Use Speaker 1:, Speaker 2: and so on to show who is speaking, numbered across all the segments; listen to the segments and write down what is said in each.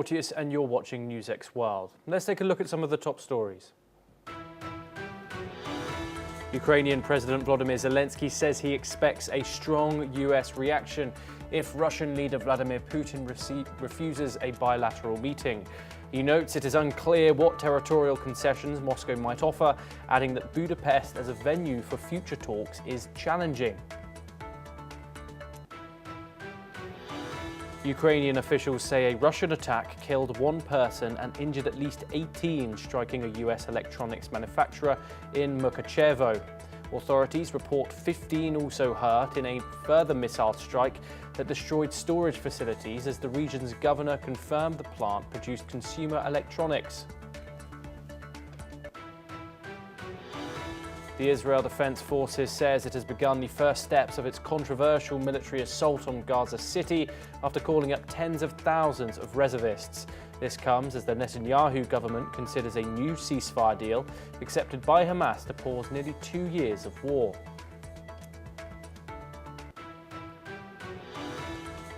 Speaker 1: Porteous, and you're watching NewsX World. Let's take a look at some of the top stories. Ukrainian President Volodymyr Zelensky says he expects a strong US reaction if Russian leader Vladimir Putin refuses a bilateral meeting. He notes it is unclear what territorial concessions Moscow might offer, adding that Budapest as a venue for future talks is challenging. Ukrainian officials say a Russian attack killed one person and injured at least 18, striking a US electronics manufacturer in Mukachevo. Authorities report 15 also hurt in a further missile strike that destroyed storage facilities as the region's governor confirmed the plant produced consumer electronics. The Israel Defense Forces says it has begun the first steps of its controversial military assault on Gaza City after calling up tens of thousands of reservists. This comes as the Netanyahu government considers a new ceasefire deal accepted by Hamas to pause nearly 2 years of war.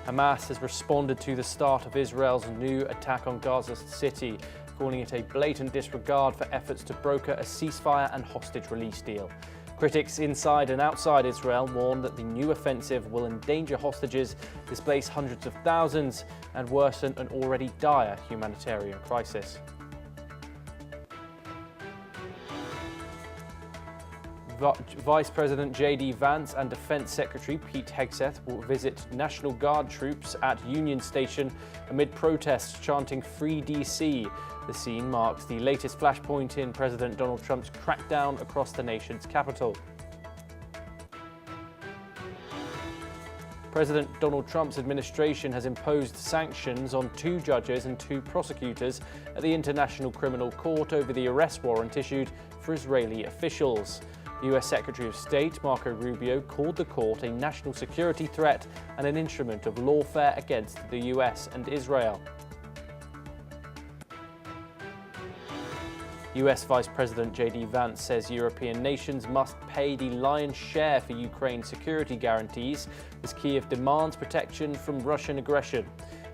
Speaker 1: Hamas has responded to the start of Israel's new attack on Gaza City, calling it a blatant disregard for efforts to broker a ceasefire and hostage release deal. Critics inside and outside Israel warn that the new offensive will endanger hostages, displace hundreds of thousands, and worsen an already dire humanitarian crisis. Vice President J.D. Vance and Defense Secretary Pete Hegseth will visit National Guard troops at Union Station amid protests chanting "Free DC." The scene marks the latest flashpoint in President Donald Trump's crackdown across the nation's capital. President Donald Trump's administration has imposed sanctions on 2 judges and 2 prosecutors at the International Criminal Court over the arrest warrant issued for Israeli officials. US Secretary of State Marco Rubio called the court a national security threat and an instrument of lawfare against the US and Israel. US Vice President J.D. Vance says European nations must pay the lion's share for Ukraine's security guarantees as Kyiv demands protection from Russian aggression.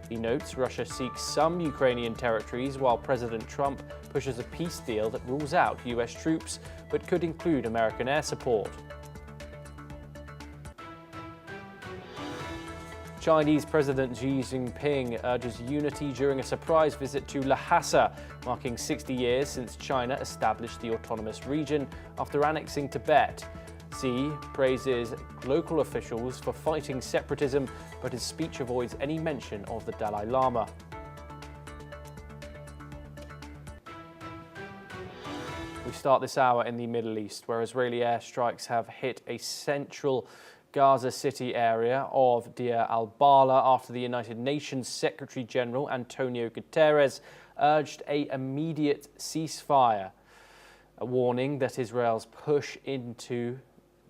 Speaker 1: He notes Russia seeks some Ukrainian territories while President Trump pushes a peace deal that rules out US troops but could include American air support. Chinese President Xi Jinping urges unity during a surprise visit to Lhasa, marking 60 years since China established the autonomous region after annexing Tibet. Xi praises local officials for fighting separatism, but his speech avoids any mention of the Dalai Lama. We start this hour in the Middle East, where Israeli airstrikes have hit a central Gaza City area of Deir al-Bala after the United Nations Secretary General Antonio Guterres urged an immediate ceasefire, a warning that Israel's push into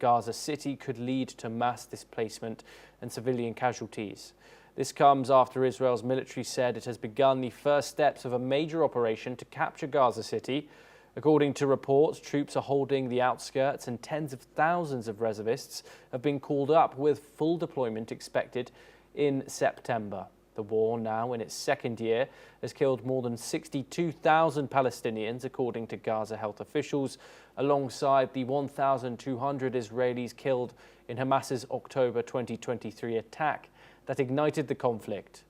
Speaker 1: Gaza City could lead to mass displacement and civilian casualties. This comes after Israel's military said it has begun the first steps of a major operation to capture Gaza City. According to reports, troops are holding the outskirts and tens of thousands of reservists have been called up with full deployment expected in September. The war, now in its 2nd year, has killed more than 62,000 Palestinians, according to Gaza health officials, alongside the 1,200 Israelis killed in Hamas's October 2023 attack that ignited the conflict.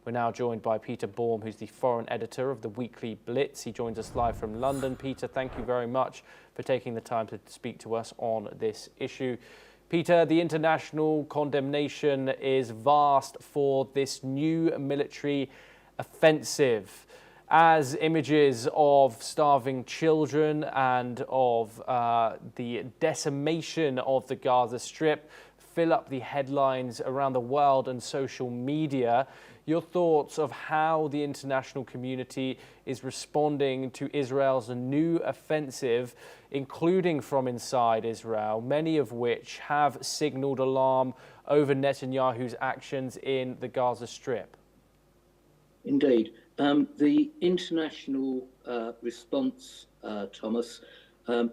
Speaker 1: We're now joined by Peter Baum, who's the foreign editor of the weekly Blitz. He joins us live from London. Peter, thank you very much for taking the time to speak to us on this issue. Peter, the international condemnation is vast for this new military offensive, as images of starving children and of the decimation of the Gaza Strip fill up the headlines around the world and social media. Your thoughts of how the international community is responding to Israel's new offensive, including from inside Israel, many of which have signaled alarm over Netanyahu's actions in the Gaza Strip?
Speaker 2: Indeed. The international response, Thomas,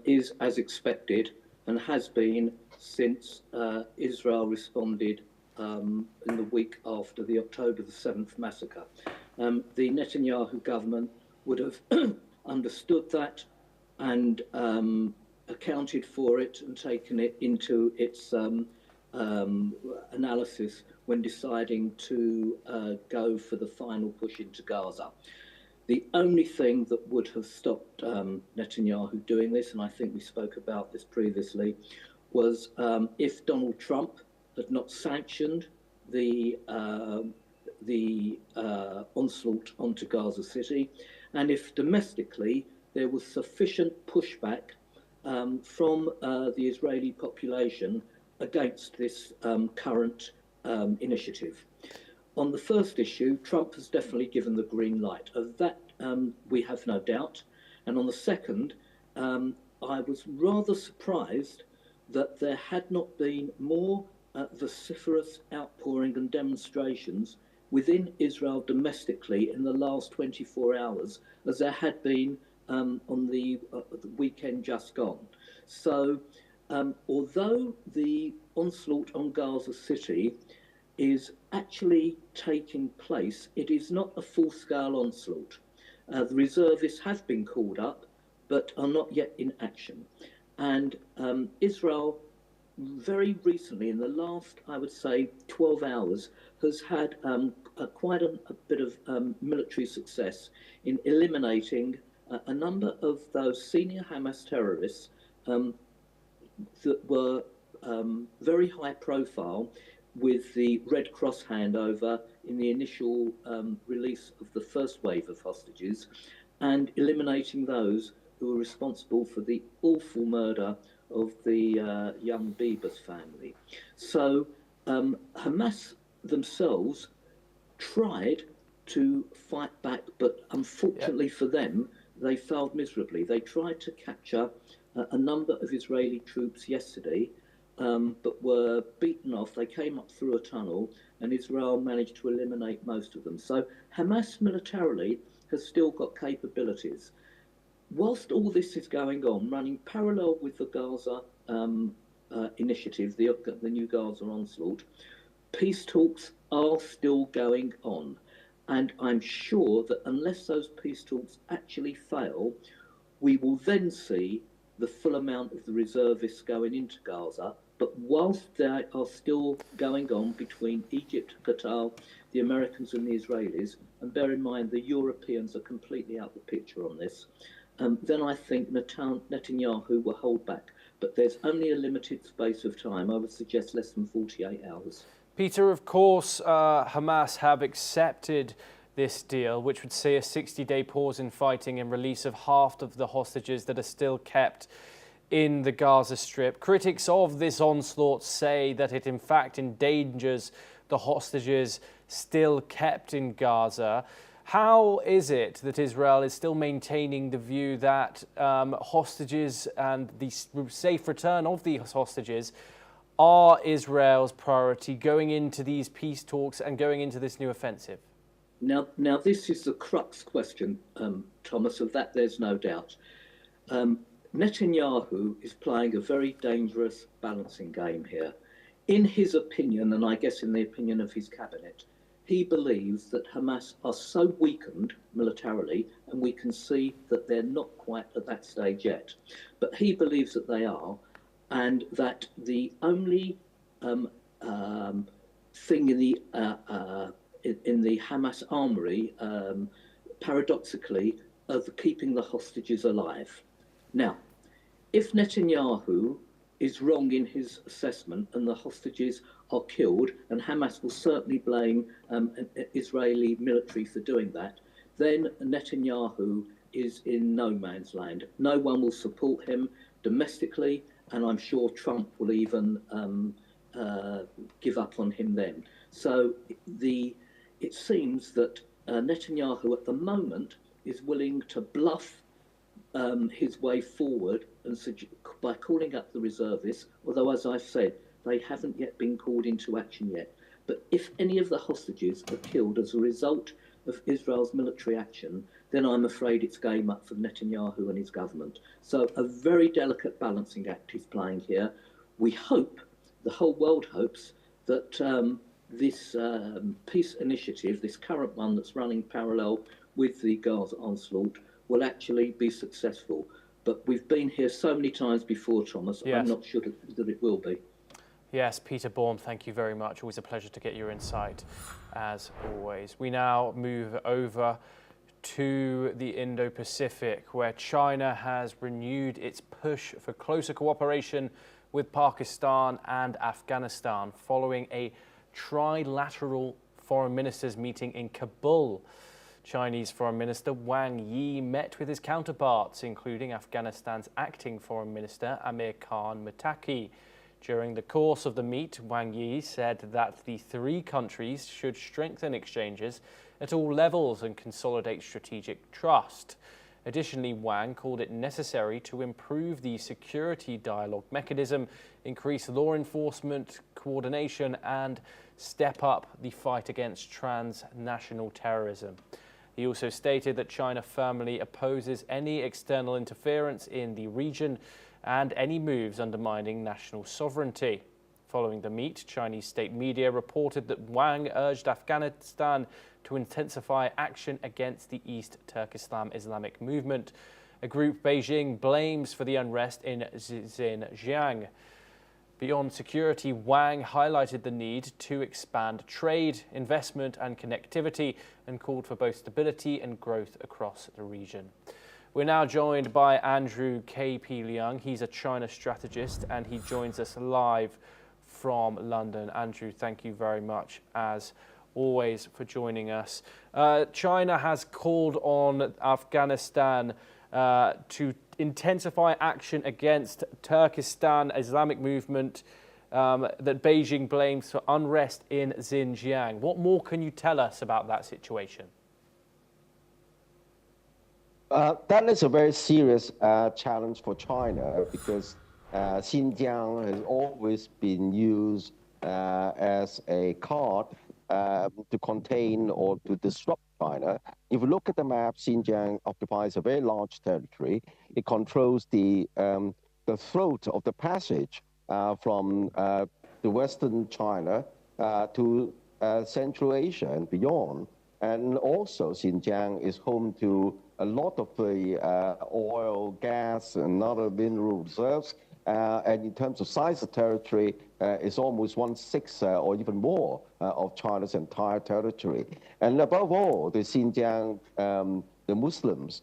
Speaker 2: is as expected and has been since Israel responded in the week after the October the 7th massacre. The Netanyahu government would have understood that and accounted for it and taken it into its analysis when deciding to go for the final push into Gaza. The only thing that would have stopped Netanyahu doing this, and I think we spoke about this previously, was if Donald Trump had not sanctioned the onslaught onto Gaza City, and if domestically there was sufficient pushback from the Israeli population against this current initiative. On the first issue, Trump has definitely given the green light. Of that, we have no doubt. And on the second, I was rather surprised that there had not been more vociferous outpouring and demonstrations within Israel domestically in the last 24 hours as there had been on the weekend just gone. So although the onslaught on Gaza City is actually taking place, it is not a full-scale onslaught. The reservists have been called up, but are not yet in action. And Israel, very recently, in the last, I would say, 12 hours, has had quite a bit of military success in eliminating a number of those senior Hamas terrorists that were very high profile with the Red Cross handover in the initial release of the first wave of hostages, and eliminating those who were responsible for the awful murder of the young Bibas family. So Hamas themselves tried to fight back, but unfortunately for them, they failed miserably. They tried to capture a number of Israeli troops yesterday, but were beaten off. They came up through a tunnel, and Israel managed to eliminate most of them. So Hamas militarily has still got capabilities. Whilst all this is going on, running parallel with the Gaza initiative, the new Gaza onslaught, peace talks are still going on. And I'm sure that unless those peace talks actually fail, we will then see the full amount of the reservists going into Gaza. But whilst they are still going on between Egypt, Qatar, the Americans and the Israelis, and bear in mind the Europeans are completely out of the picture on this, then I think Netanyahu will hold back. But there's only a limited space of time. I would suggest less than 48 hours.
Speaker 1: Peter, of course, Hamas have accepted this deal, which would see a 60-day pause in fighting and release of half of the hostages that are still kept in the Gaza Strip. Critics of this onslaught say that it in fact endangers the hostages still kept in Gaza. How is it that Israel is still maintaining the view that hostages and the safe return of these hostages are Israel's priority going into these peace talks and going into this new offensive?
Speaker 2: Now this is the crux question, Thomas, of that there's no doubt. Netanyahu is playing a very dangerous balancing game here. In his opinion, and I guess in the opinion of his cabinet, he believes that Hamas are so weakened militarily, and we can see that they're not quite at that stage yet, but he believes that they are, and that the only thing in the Hamas armory, paradoxically, of keeping the hostages alive. Now, if Netanyahu is wrong in his assessment and the hostages are killed, and Hamas will certainly blame Israeli military for doing that, then Netanyahu is in no man's land. No one will support him domestically, and I'm sure Trump will even give up on him then. So it seems that Netanyahu at the moment is willing to bluff his way forward and by calling up the reservists, although, as I've said, they haven't yet been called into action yet. But if any of the hostages are killed as a result of Israel's military action, then I'm afraid it's game up for Netanyahu and his government. So a very delicate balancing act he's playing here. We hope, the whole world hopes, that this peace initiative, this current one that's running parallel with the Gaza onslaught, will actually be successful. But we've been here so many times before, Thomas,
Speaker 1: Yes.
Speaker 2: I'm not sure that it will be.
Speaker 1: Yes, Peter Baum, thank you very much. Always a pleasure to get your insight, as always. We now move over to the Indo-Pacific, where China has renewed its push for closer cooperation with Pakistan and Afghanistan following a trilateral foreign ministers meeting in Kabul. Chinese Foreign Minister Wang Yi met with his counterparts, including Afghanistan's acting Foreign Minister Amir Khan Muttaqi. During the course of the meet, Wang Yi said that the three countries should strengthen exchanges at all levels and consolidate strategic trust. Additionally, Wang called it necessary to improve the security dialogue mechanism, increase law enforcement coordination, and step up the fight against transnational terrorism. He also stated that China firmly opposes any external interference in the region and any moves undermining national sovereignty. Following the meet, Chinese state media reported that Wang urged Afghanistan to intensify action against the East Turkestan Islamic movement, a group Beijing blames for the unrest in Xinjiang. Beyond security, Wang highlighted the need to expand trade, investment and connectivity and called for both stability and growth across the region. We're now joined by Andrew K.P. Leung. He's a China strategist and he joins us live from London. Andrew, thank you very much, as always, for joining us. China has called on Afghanistan to intensify action against Turkestan Islamic movement that Beijing blames for unrest in Xinjiang. What more can you tell us about that situation?
Speaker 3: That is a very serious challenge for China because Xinjiang has always been used as a card to contain or to disrupt China. If you look at the map, Xinjiang occupies a very large territory. It controls the throat of the passage from the Western China to Central Asia and beyond. And also Xinjiang is home to a lot of the oil, gas, and other mineral reserves. And in terms of size of territory, it's almost 1/6 or even more of China's entire territory. And above all, the Xinjiang, the Muslims,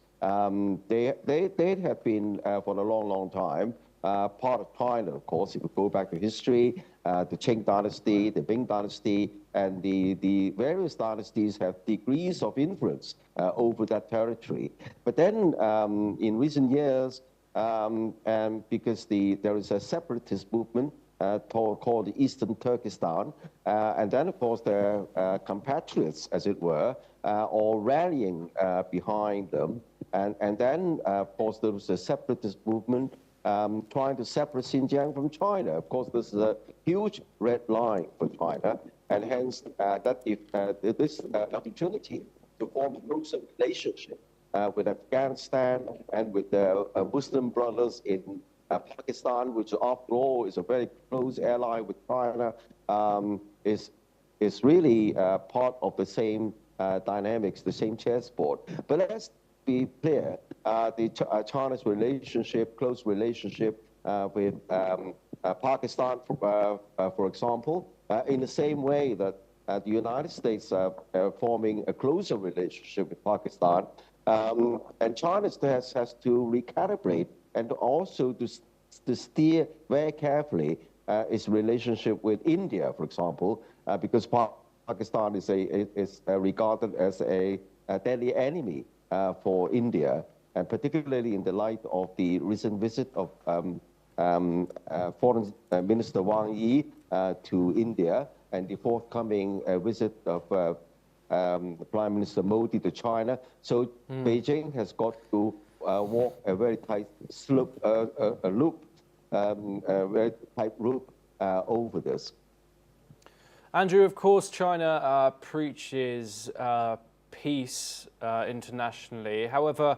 Speaker 3: they have been for a long, long time part of China, of course. If you go back to history, the Qing dynasty, the Ming dynasty, and the various dynasties have degrees of influence over that territory. But then in recent years, and because there is a separatist movement called the Eastern Turkestan, and then of course their compatriots, as it were, all rallying behind them, and then of course there was a separatist movement trying to separate Xinjiang from China. Of course, this is a huge red line for China, and hence that if this opportunity to form a closer relationship with Afghanistan and with the Muslim brothers in Pakistan, which after all is a very close ally with China, is really part of the same dynamics, the same chessboard. But let's be clear, China's relationship, close relationship with Pakistan, for example, in the same way that the United States are forming a closer relationship with Pakistan, and China has to recalibrate and also to steer very carefully its relationship with India, for example, because Pakistan is regarded as a deadly enemy for India, and particularly in the light of the recent visit of Foreign Minister Wang Yi to India, and the forthcoming visit of Prime Minister Modi to China. So Beijing has got to walk a very tight loop, a very tight rope over this.
Speaker 1: Andrew, of course, China preaches peace internationally. However,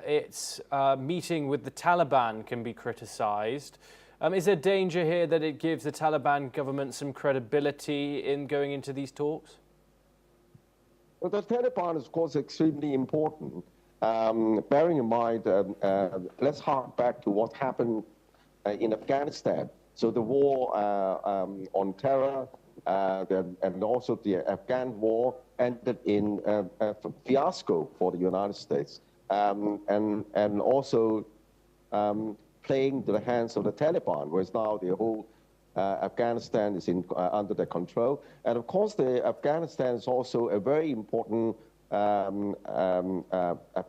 Speaker 1: its meeting with the Taliban can be criticised. Is there danger here that it gives the Taliban government some credibility in going into these talks?
Speaker 3: Well, the Taliban is, of course, extremely important. Bearing in mind, let's hark back to what happened in Afghanistan. So the war on terror and also the Afghan war ended in a fiasco for the United States, and also playing to the hands of the Taliban, whereas now the whole Afghanistan is under their control. And of course, Afghanistan is also a very important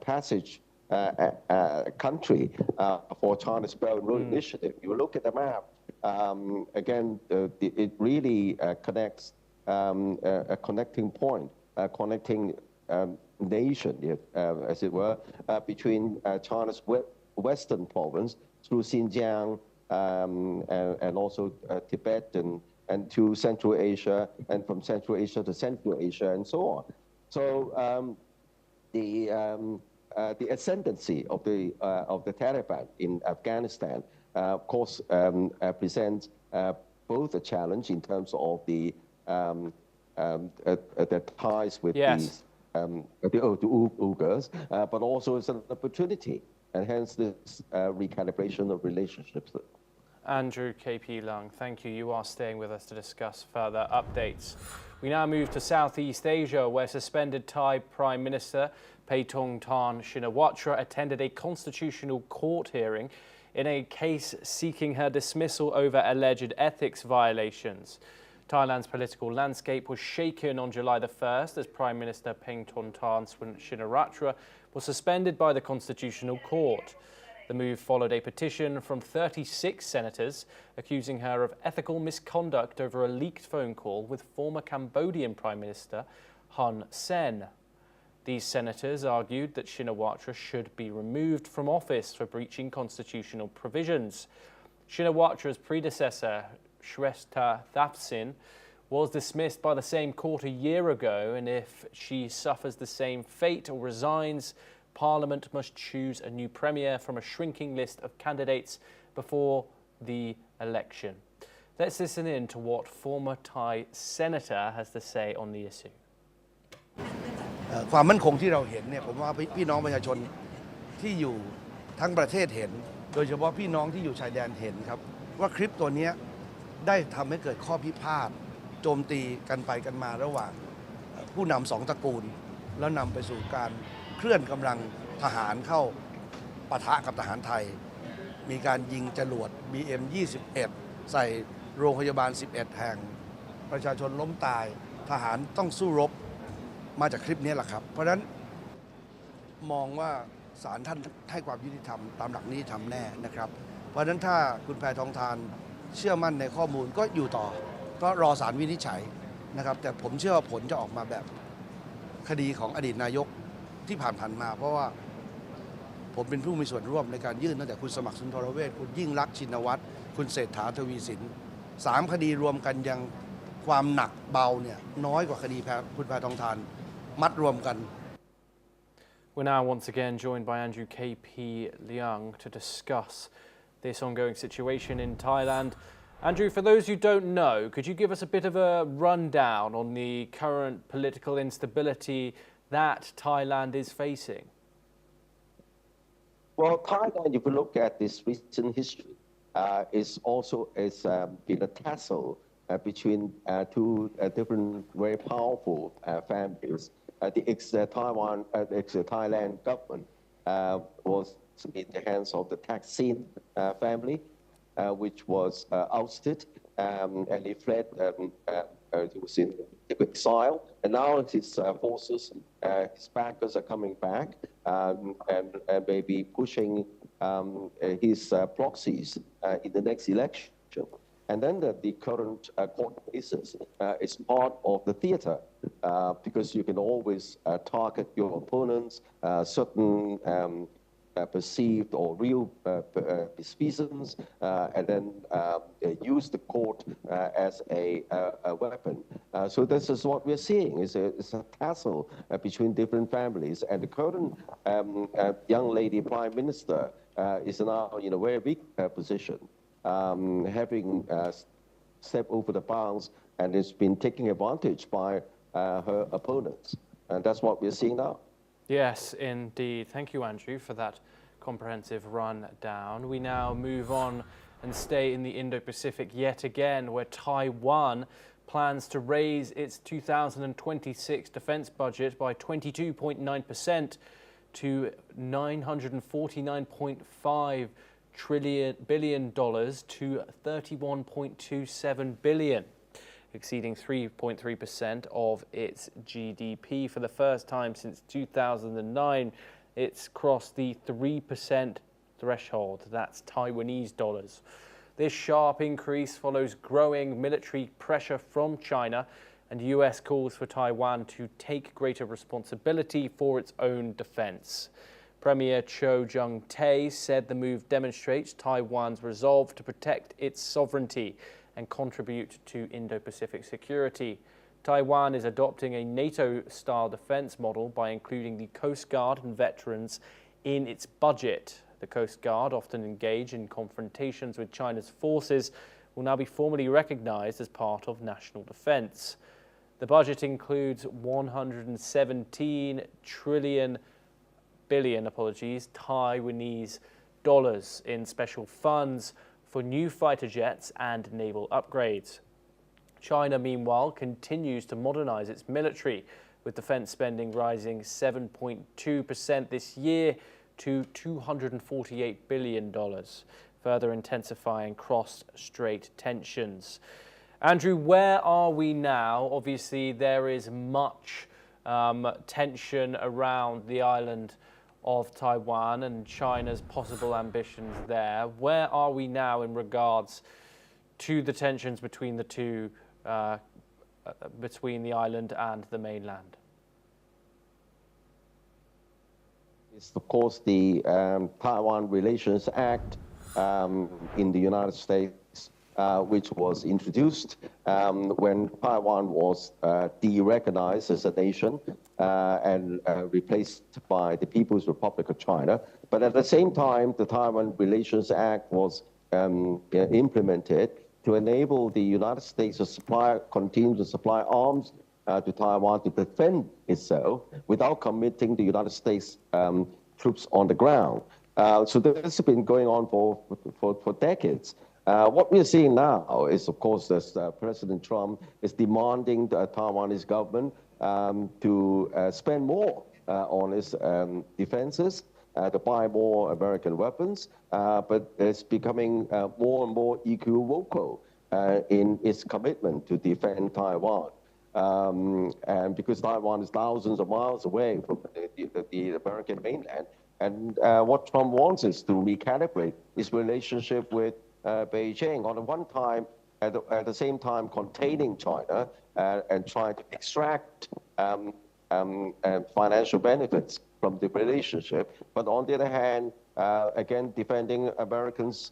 Speaker 3: passage country for China's Belt and Road Initiative. You look at the map, again, it really connects a connecting point, connecting nation, as it were, between China's western province through Xinjiang and also Tibet and to Central Asia, and from Central Asia to Central Asia, and so on. So the ascendancy of the Taliban in Afghanistan, of course, presents both a challenge in terms of the ties with the Uyghurs, but also it's an opportunity, and hence this recalibration of relationships.
Speaker 1: Andrew KP Leung, thank you. You are staying with us to discuss further updates. We now move to Southeast Asia, where suspended Thai Prime Minister Paetongtarn Shinawatra attended a constitutional court hearing in a case seeking her dismissal over alleged ethics violations. Thailand's political landscape was shaken on July the 1st as Prime Minister Paetongtarn Shinawatra was suspended by the Constitutional Court. The move followed a petition from 36 senators accusing her of ethical misconduct over a leaked phone call with former Cambodian Prime Minister Hun Sen. These senators argued that Shinawatra should be removed from office for breaching constitutional provisions. Shinawatra's predecessor, Shrestha Thaksin, was dismissed by the same court a year ago, and if she suffers the same fate or resigns, Parliament must choose a new premier from a shrinking list of candidates before the election. Let's listen in to what former Thai senator has to say on the issue.
Speaker 4: ความมั่นคงที่เราเห็นเนี่ยผมว่าพี่น้องประชาชนที่อยู่ทั้งประเทศเห็นโดยเฉพาะพี่น้องที่อยู่ชายแดนเห็นครับว่าคลิปตัวนี้ได้ทำให้เกิดข้อพิพาทโจมตีกันไปกันมาระหว่างผู้นำสองตระกูลแล้วนำไปสู่การเคลื่อนกำลังทหารเข้าปะทะกับทหารไทยมีการยิงจรวด BM-21 ใส่โรงพยาบาล11แห่งประชาชนล้มตายทหารต้องสู้รบมาจากคลิปนี้แหละครับเพราะฉะนั้นมองว่าศาลท่านให้ความยุติธรรมตามหลักนิติธรรมแน่นะครับเพราะฉะนั้นถ้าคุณแพทองธารเชื่อมั่นในข้อมูลก็อยู่ต่อก็รอศาลวินิจฉัยนะครับแต่ผมเชื่อว่าผลจะออกมาแบบคดีของอดีตนายกที่ผ่านมาเพราะว่าผมเป็นผู้มีส่วนร่วมในการยื่นตั้งแต่คุณสมัครสุนทรเวชคุณยิ่งลักษณ์ชินวัตรคุณเศรษฐาทวีสิน3คดีรวมกันยังความหนักเบาเนี่ยน้อยกว่าคดีคุณแพทองธารมัดรวมกัน
Speaker 1: We're now once again joined by Andrew KP Leung to discuss this ongoing situation in Thailand. Andrew, for those who don't know, could you give us a bit of a rundown on the current political instability that Thailand is facing?
Speaker 3: Well, Thailand, if you look at this recent history, is been a tussle between two different very powerful families. The ex-Thailand government was in the hands of the Thaksin family, which was ousted, and he fled. He was in exile, and now his forces, his backers are coming back and maybe pushing his proxies in the next election. And then the current court cases is part of the theater because you can always target your opponents, certain perceived or real misfeasance, and then use the court as a weapon. So this is what we're seeing, is a tussle between different families. And the current young lady prime minister is now in a very weak position. having stepped over the bounds and it's been taken advantage by her opponents. And that's what we're seeing now.
Speaker 1: Yes, indeed. Thank you, Andrew, for that comprehensive rundown. We now move on and stay in the Indo-Pacific yet again, where Taiwan plans to raise its 2026 defense budget by 22.9% to $949.5 billion to $31.27 billion, exceeding 3.3% of its GDP. For the first time since 2009, it's crossed the 3% threshold. That's Taiwanese dollars. This sharp increase follows growing military pressure from China and US calls for Taiwan to take greater responsibility for its own defense. Premier Cho Jung-tae said the move demonstrates Taiwan's resolve to protect its sovereignty and contribute to Indo-Pacific security. Taiwan is adopting a NATO-style defense model by including the Coast Guard and veterans in its budget. The Coast Guard, often engage in confrontations with China's forces, will now be formally recognized as part of national defense. The budget includes 117 billion Taiwanese dollars in special funds for new fighter jets and naval upgrades. China, meanwhile, continues to modernize its military, with defense spending rising 7.2% this year to $248 billion, further intensifying cross-strait tensions. Andrew, where are we now? Obviously, there is much tension around the island of Taiwan and China's possible ambitions there. Where are we now in regards to the tensions between the two, between the island and the mainland?
Speaker 3: It's, of course, the Taiwan Relations Act in the United States, which was introduced when Taiwan was de-recognized as a nation and replaced by the People's Republic of China. But at the same time, the Taiwan Relations Act was implemented to enable the United States to continue to supply arms to Taiwan to defend itself without committing the United States troops on the ground. So this has been going on for decades. What we're seeing now is, of course, that President Trump is demanding the Taiwanese government to spend more on its defenses, to buy more American weapons, but it's becoming more and more equivocal in its commitment to defend Taiwan. And because Taiwan is thousands of miles away from the American mainland, and what Trump wants is to recalibrate his relationship with Beijing on the one time, at the same time containing China and trying to extract financial benefits from the relationship, but on the other hand, again, defending Americans'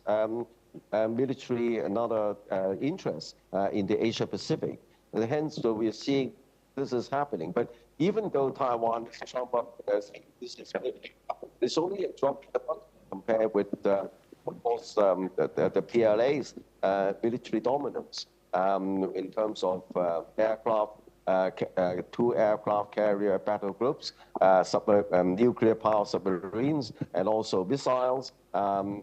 Speaker 3: military and other interests in the Asia Pacific. And hence, so we're seeing this is happening. But even though Taiwan is Trump up, it's only a drop compared with what was the PLA's military dominance in terms of aircraft, 2 aircraft carrier battle groups, nuclear power submarines, and also missiles. And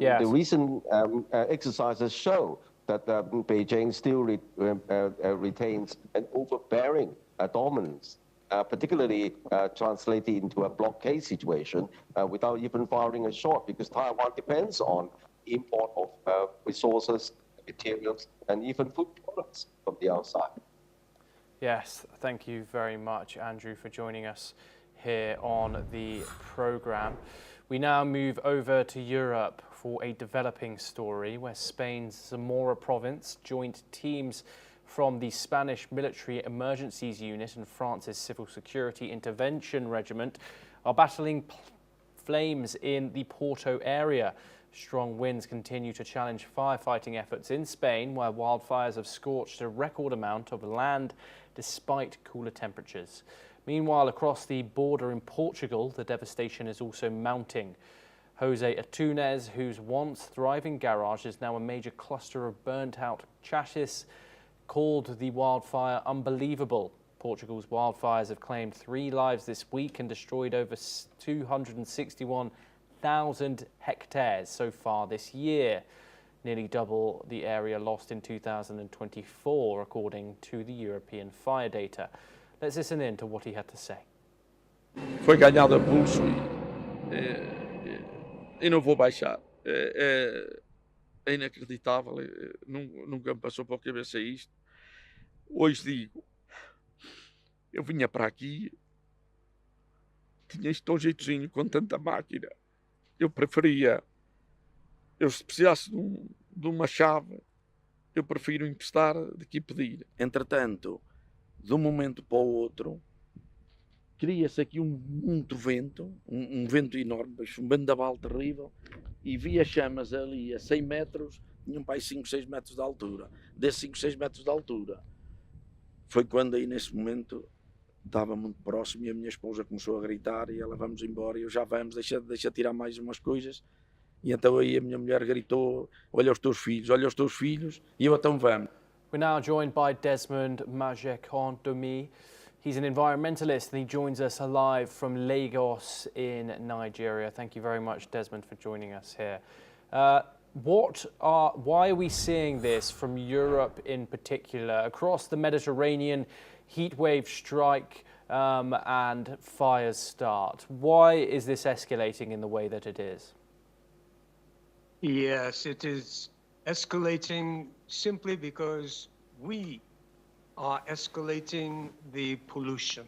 Speaker 1: yes.
Speaker 3: The recent exercises show that Beijing still retains an overbearing dominance, particularly translated into a blockade situation without even firing a shot, because Taiwan depends on import of resources, materials, and even food products from the outside.
Speaker 1: Yes, thank you very much, Andrew, for joining us here on the programme. We now move over to Europe for a developing story where Spain's Zamora province joint teams from the Spanish Military Emergencies Unit and France's Civil Security Intervention Regiment are battling flames in the Porto area. Strong winds continue to challenge firefighting efforts in Spain, where wildfires have scorched a record amount of land despite cooler temperatures. Meanwhile, across the border in Portugal, the devastation is also mounting. Jose Atunes, whose once thriving garage is now a major cluster of burnt-out chassis, called the wildfire unbelievable. Portugal's wildfires have claimed 3 lives this week and destroyed over 261,000 hectares so far this year, nearly double the area lost in 2024, according to the European fire data. Let's listen in to what he had to say.
Speaker 5: Foi ganhado a pulso e não vou baixar. É inacreditável, nunca me passou pela cabeça isto. Hoje digo, eu vinha para aqui, tinha isto tão jeitozinho com tanta máquina. Eu preferia, se precisasse de uma chave, eu prefiro emprestar do que pedir. Entretanto, de um momento para o outro, cria-se aqui muito vento, um vento enorme, um vendaval terrível, e via chamas ali a 100 metros, tinham para aí 5, 6 metros de altura. Desses 5, 6 metros de altura, foi quando aí nesse momento estava muito próximo e a minha esposa começou a gritar e ela, vamos embora, e eu, já vamos, deixa tirar mais umas coisas. E então aí a minha mulher gritou, olha os teus filhos, e eu, então vamos.
Speaker 1: We're now joined by Desmond Majekondomi. He's an environmentalist and he joins us live from Lagos in Nigeria. Thank you very much, Desmond, for joining us here. Why are we seeing this from Europe in particular? Across the Mediterranean, heat waves strike and fires start. Why is this escalating in the way that it is?
Speaker 6: Yes, it is escalating simply because we are escalating the pollution.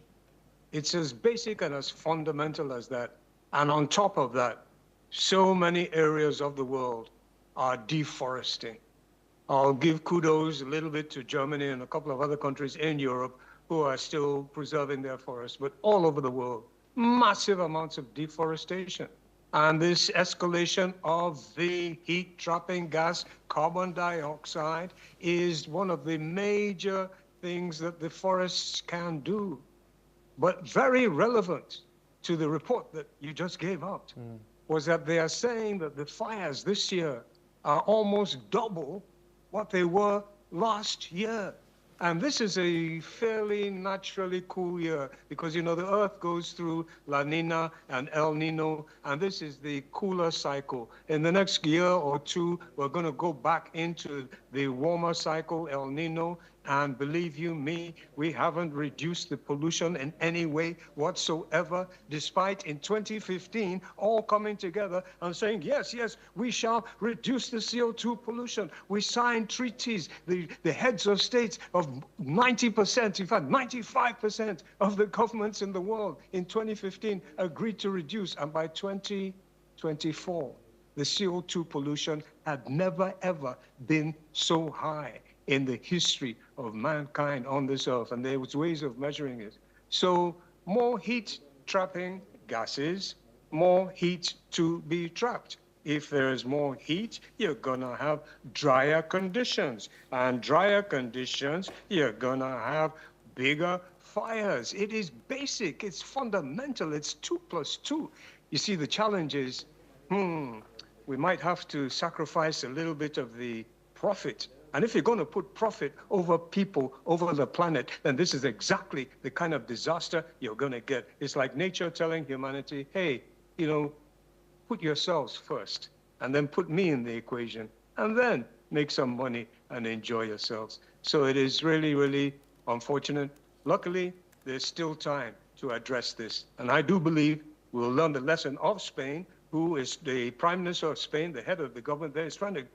Speaker 6: It's as basic and as fundamental as that. And on top of that, so many areas of the world are deforesting. I'll give kudos a little bit to Germany and a couple of other countries in Europe who are still preserving their forests, but all over the world, massive amounts of deforestation. And this escalation of the heat-trapping gas, carbon dioxide, is one of the major things that the forests can do. But very relevant to the report that you just gave out was that they are saying that the fires this year are almost double what they were last year. And this is a fairly naturally cool year because, you know, the Earth goes through La Nina and El Nino, and this is the cooler cycle. In the next year or two, we're going to go back into the warmer cycle, El Nino, and believe you me, we haven't reduced the pollution in any way whatsoever, despite in 2015 all coming together and saying, yes, we shall reduce the CO2 pollution. We signed treaties, the heads of states of 90%, in fact, 95% of the governments in the world in 2015 agreed to reduce, and by 2024, the CO2 pollution had never, ever been so high in the history of mankind on this earth, and there was ways of measuring it. So more heat-trapping gases, more heat to be trapped. If there is more heat, you're gonna have drier conditions, and drier conditions, you're gonna have bigger fires. It is basic, it's fundamental, it's 2 + 2. You see, the challenge is, we might have to sacrifice a little bit of the profit. And if you're going to put profit over people, over the planet, then this is exactly the kind of disaster you're going to get. It's like nature telling humanity, hey, you know, put yourselves first, and then put me in the equation, and then make some money and enjoy yourselves. So it is really, really unfortunate. Luckily, there's still time to address this. And I do believe we'll learn the lesson of Spain, who is the Prime Minister of Spain, the head of the government there, is trying to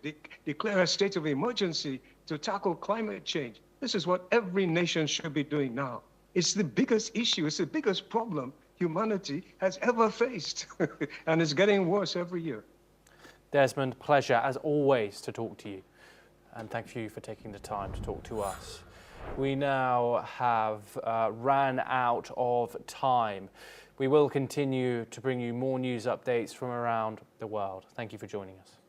Speaker 6: declare a state of emergency to tackle climate change. This is what every nation should be doing now. It's the biggest issue, it's the biggest problem humanity has ever faced, and it's getting worse every year.
Speaker 1: Desmond, pleasure as always to talk to you, and thank you for taking the time to talk to us. We now have ran out of time. We will continue to bring you more news updates from around the world. Thank you for joining us.